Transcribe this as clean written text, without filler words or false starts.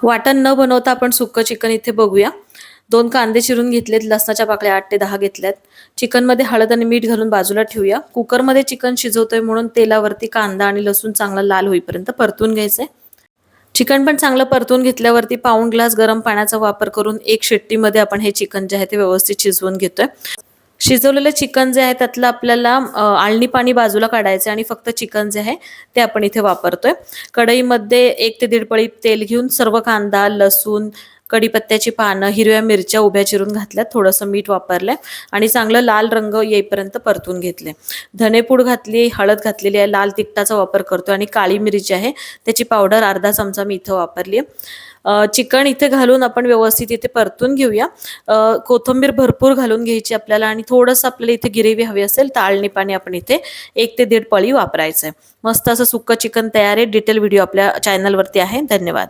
वाटण न बनवता आपण सुक्कं चिकन इथे बघूया. 2 कांदे चिरून घेतलेत, लसणाच्या पाकळ्या 8 ते 10 घेतल्यात. चिकनमध्ये हळद आणि मीठ घालून बाजूला ठेवूया. कुकरमध्ये चिकन शिजवतोय म्हणून तेलावरती कांदा आणि लसूण चांगला लाल होईपर्यंत परतून घ्यायचंय. चिकन पण चांगलं परतून घेतल्यावरती पाऊण ग्लास गरम पाण्याचा वापर करून 1 शिट्टीमध्ये आपण हे चिकन जे आहे ते व्यवस्थित शिजवून घेतोय. शिजवलेलं चिकन जे आहे त्यातलं आपल्याला आळणी पाणी बाजूला काढायचं आणि फक्त चिकन जे आहे ते आपण इथे वापरतोय. कढईमध्ये 1 ते 1.5 पळी तेल घेऊन सर्व कांदा, लसूण, कढीपत्त्याची पानं, हिरव्या मिरच्या उभ्या चिरून घातल्यात, थोडंसं मीठ वापरलंय आणि चांगलं लाल रंग येईपर्यंत परतून घेतले. धनेपूड घातली, हळद घातलेली आहे, लाल तिखटाचा वापर करतोय आणि काळी मिरची आहे त्याची पावडर अर्धा चमचा मी इथं वापरली आहे. चिकन इथे घालून आपण व्यवस्थित इथे परतून घेऊया. कोथिंबीर भरपूर घालून घ्यायची आपल्याला आणि थोडंसं आपल्याला इथे ग्रेव्ही हवी असेल तर आळणी पाणी आपण इथे 1 ते 1.5 पळी वापरायचं आहे. मस्त असं सुक्कं चिकन तयार आहे. डिटेल व्हिडिओ आपल्या चॅनलवरती आहे. धन्यवाद.